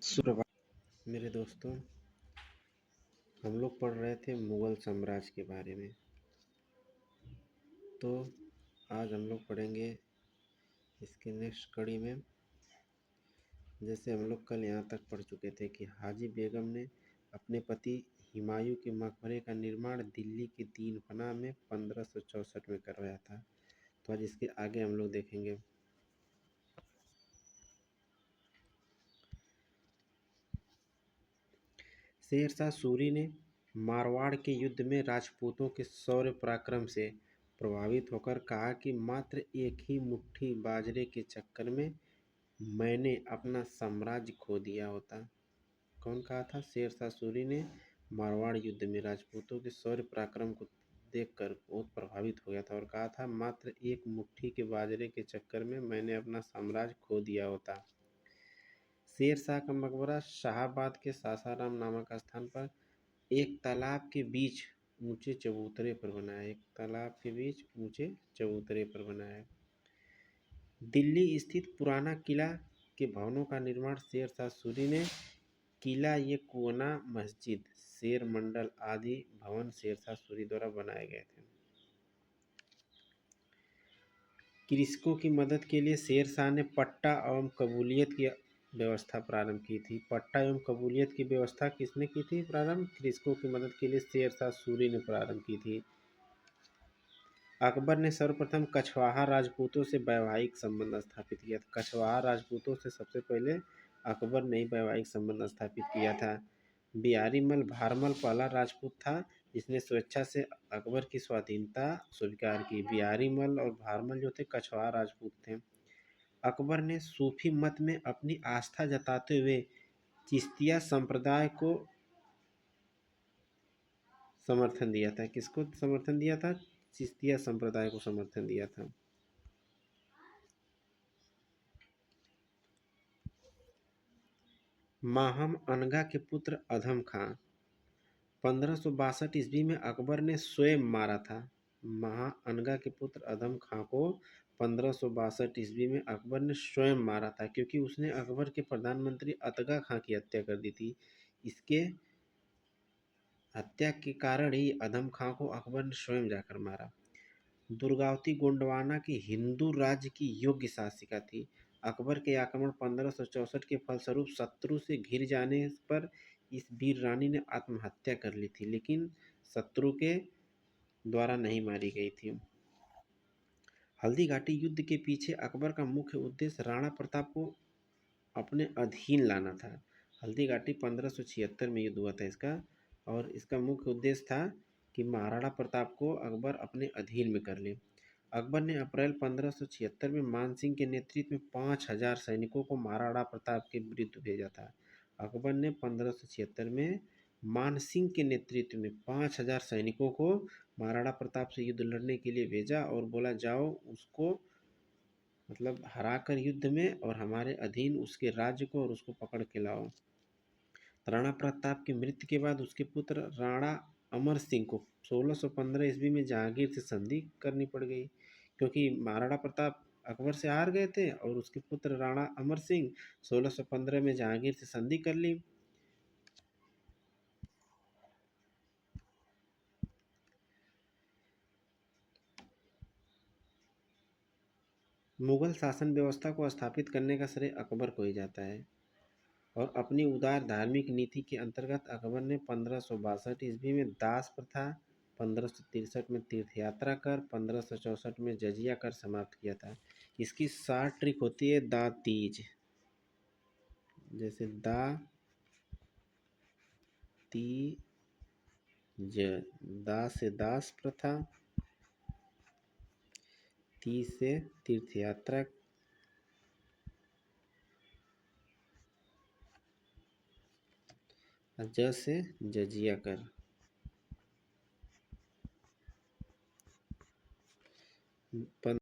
सुप्रभात मेरे दोस्तों। हम लोग पढ़ रहे थे मुग़ल साम्राज्य के बारे में। तो आज हम लोग पढ़ेंगे इसके नेक्स्ट कड़ी में। जैसे हम लोग कल यहाँ तक पढ़ चुके थे कि हाजी बेगम ने अपने पति हुमायूं के मकबरे का निर्माण दिल्ली के दीन पनाह में 1564 में करवाया था। तो आज इसके आगे हम लोग देखेंगे। शेरशाह सूरी ने मारवाड़ के युद्ध में राजपूतों के शौर्य पराक्रम से प्रभावित होकर कहा कि मात्र एक ही मुट्ठी बाजरे के चक्कर में मैंने अपना साम्राज्य खो दिया होता। कौन कहा था? शेरशाह सूरी ने मारवाड़ युद्ध में राजपूतों के शौर्य पराक्रम को देखकर बहुत प्रभावित हो गया था और कहा था मात्र एक मुट्ठी के बाजरे के चक्कर में मैंने अपना साम्राज्य खो दिया होता। शेरशाह का मकबरा शाहाबाद के सासाराम नामक स्थान पर एक तालाब के बीच ऊंचे चबूतरे पर बना है। एक तालाब के बीच ऊंचे चबूतरे पर बना है। दिल्ली स्थित पुराना किला के भवनों का निर्माण शेरशाह सूरी ने किला ये कुआना मस्जिद शेर मंडल आदि भवन शेरशाह सूरी द्वारा बनाए गए थे। कृषकों की मदद के लिए शेरशाह ने पट्टा एवं कबूलियत की व्यवस्था प्रारंभ की थी। पट्टा एवं कबूलियत की व्यवस्था किसने की थी प्रारंभ? कृषकों की मदद के लिए शेरशाह सूरी ने प्रारंभ की थी। अकबर ने सर्वप्रथम कछवाहा राजपूतों से वैवाहिक संबंध स्थापित किया था। कछवाहा राजपूतों से सबसे पहले अकबर ने वैवाहिक संबंध स्थापित किया था। बिहारीमल भारमल पहला राजपूत था जिसने स्वेच्छा से अकबर की स्वाधीनता स्वीकार की। बिहारीमल और भारमल जो थे कछवाहा राजपूत थे। अकबर ने सूफी मत में अपनी आस्था जताते हुए चिश्तिया संप्रदाय को समर्थन दिया था। किसको समर्थन दिया था? चिश्तिया संप्रदाय को समर्थन दिया था। माहम अनगा के पुत्र अधम खां 1562 ईस्वी में अकबर ने स्वयं मारा था। महाअनगा के पुत्र अधम खां को 1562 ईस्वी में अकबर ने स्वयं मारा था क्योंकि उसने अकबर के प्रधानमंत्री अतगा खां की हत्या कर दी थी। इसके हत्या के कारण ही अधम खां को अकबर ने स्वयं जाकर मारा। दुर्गावती गोंडवाना की हिंदू राज्य की योग्य शासिका थी। अकबर के आक्रमण 1564 के फलस्वरूप शत्रु से घिर जाने पर इस वीर रानी ने आत्महत्या कर ली थी, लेकिन शत्रु के द्वारा नहीं मारी गई थी। हल्दी घाटी युद्ध के पीछे अकबर का मुख्य उद्देश्य राणा प्रताप को अपने अधीन लाना था। हल्दी घाटी 1576 में युद्ध हुआ था इसका, और इसका मुख्य उद्देश्य था कि महाराणा प्रताप को अकबर अपने अधीन में कर ले। अकबर ने अप्रैल 1576 में मान सिंह के नेतृत्व में 5000 सैनिकों को महाराणा प्रताप के विरुद्ध भेजा था। अकबर ने 1576 में मान सिंह के नेतृत्व में 5000 सैनिकों को महाराणा प्रताप से युद्ध लड़ने के लिए भेजा और बोला जाओ उसको मतलब हराकर युद्ध में और हमारे अधीन उसके राज्य को और उसको पकड़ के लाओ। राणा प्रताप की मृत्यु के बाद उसके पुत्र राणा अमर सिंह को 1615 ईस्वी में जहांगीर से संधि करनी पड़ गई, क्योंकि महाराणा प्रताप अकबर से हार गए थे और उसके पुत्र राणा अमर सिंह 1615 में जहांगीर से संधि कर ली। मुगल शासन व्यवस्था को स्थापित करने का श्रेय अकबर को ही जाता है और अपनी उदार धार्मिक नीति के अंतर्गत अकबर ने 1562 ईस्वी में दास प्रथा, 1563 में तीर्थ यात्रा कर, 1564 में जजिया कर समाप्त किया था। इसकी 60 ट्रिक होती है दा तीज, जैसे दा ती ज, दा से दास प्रथा, ती से तीर्थ यात्रा, ज से जजिया कर।